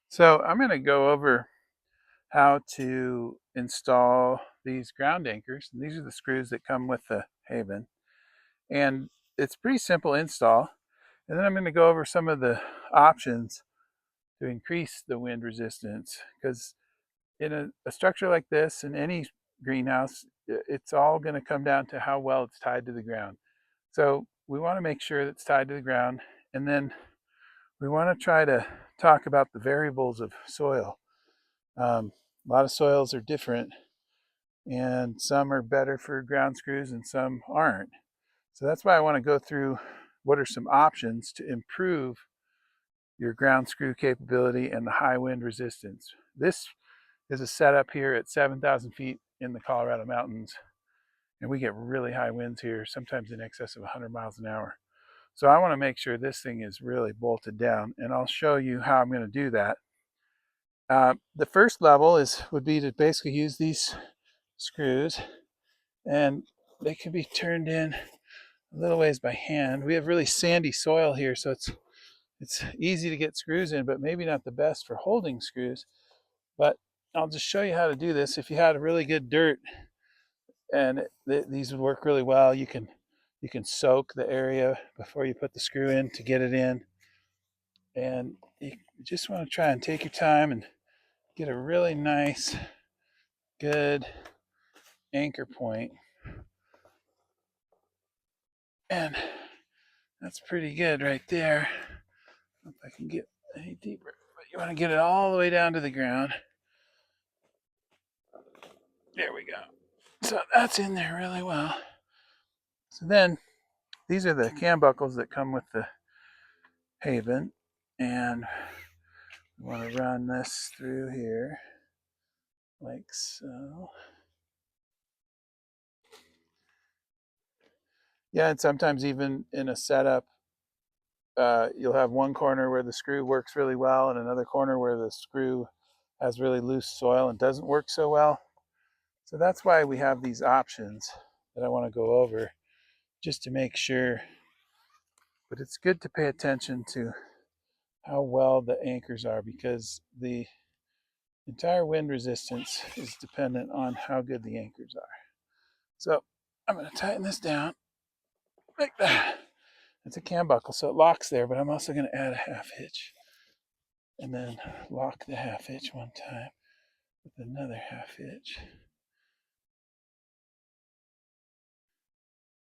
So I'm going to go over how to install these ground anchors. And these are the screws that come with the HàVN. And it's pretty simple install. And then I'm going to go over some of the options to increase the wind resistance. Because in a structure like this, in any greenhouse, it's all going to come down to how well it's tied to the ground. So we want to make sure that it's tied to the ground. And then we want to try to talk about the variables of soil. A lot of soils are different, and some are better for ground screws and some aren't. So that's why I want to go through what are some options to improve your ground screw capability and the high wind resistance. This is a setup here at 7,000 feet in the Colorado mountains, and we get really high winds here, sometimes in excess of 100 miles an hour. So I want to make sure this thing is really bolted down, and I'll show you how I'm going to do that. The first level would be to basically use these screws, and they can be turned in a little ways by hand. We have really sandy soil here, so it's easy to get screws in, but maybe not the best for holding screws. But I'll just show you how to do this. If you had a really good dirt, and these would work really well. You can soak the area before you put the screw in to get it in, and you just want to try and take your time and get a really nice, good anchor point. And that's pretty good right there. If I can get any deeper, but you want to get it all the way down to the ground. There we go. So that's in there really well. So then these are the cam buckles that come with the HàVN, and we want to run this through here like so. Yeah, and sometimes even in a setup, you'll have one corner where the screw works really well and another corner where the screw has really loose soil and doesn't work so well. So that's why we have these options that I want to go over, just to make sure. But it's good to pay attention to how well the anchors are, because the entire wind resistance is dependent on how good the anchors are. So I'm going to tighten this down like that. It's a cam buckle, so it locks there, but I'm also going to add a half hitch and then lock the half hitch one time with another half hitch.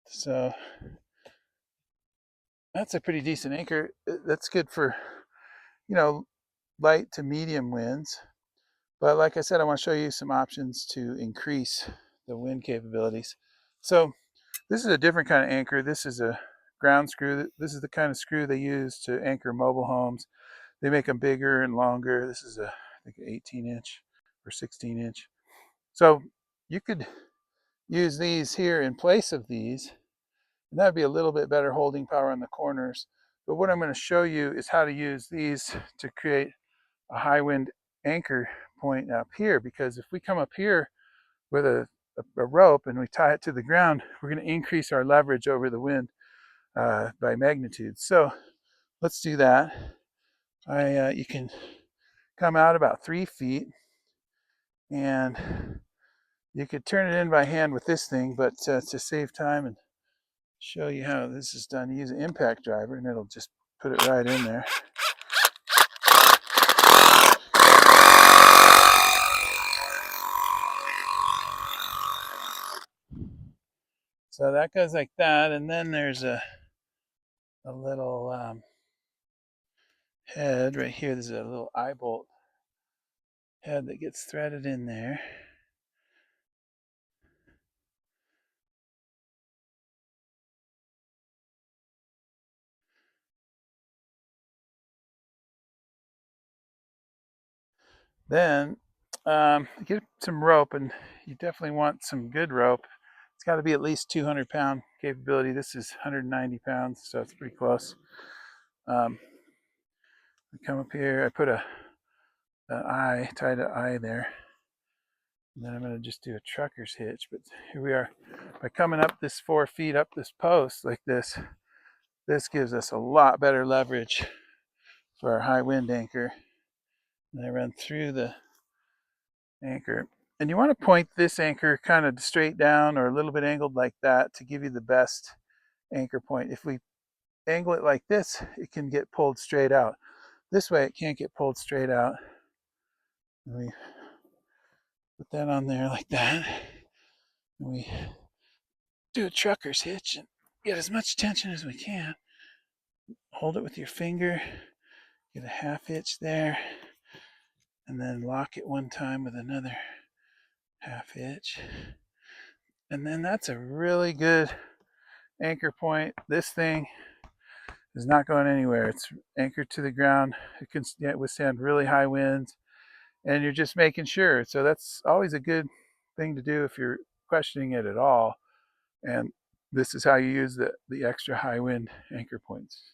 So that's a pretty decent anchor. That's good for, light to medium winds. But like I said, I want to show you some options to increase the wind capabilities. So this is a different kind of anchor. This is a ground screw. This is the kind of screw they use to anchor mobile homes. They make them bigger and longer. This is I think, an 18-inch or 16-inch. So you could use these here in place of these, and that'd be a little bit better holding power on the corners. But what I'm going to show you is how to use these to create a high wind anchor point up here, because if we come up here with a rope and we tie it to the ground, we're going to increase our leverage over the wind by magnitude. So let's do that. You can come out about 3 feet, and you could turn it in by hand with this thing, but to save time and show you how this is done, use an impact driver, and it'll just put it right in there. So that goes like that, and then there's a little head right here. There's a little eye bolt head that gets threaded in there. Then get some rope, and you definitely want some good rope. It's got to be at least 200-pound capability. This is 190 pounds, so it's pretty close. I come up here, I put an eye, tied an eye there. And then I'm going to just do a trucker's hitch. But here we are. By coming up this 4 feet up this post like this, this gives us a lot better leverage for our high wind anchor. And I run through the anchor. And you want to point this anchor kind of straight down or a little bit angled like that to give you the best anchor point. If we angle it like this, it can get pulled straight out. This way it can't get pulled straight out. And we put that on there like that. And we do a trucker's hitch and get as much tension as we can. Hold it with your finger, get a half hitch there, and then lock it one time with another half hitch. And then that's a really good anchor point. This thing is not going anywhere. It's anchored to the ground. It can withstand really high winds, and you're just making sure. So that's always a good thing to do if you're questioning it at all. And this is how you use the extra high wind anchor points.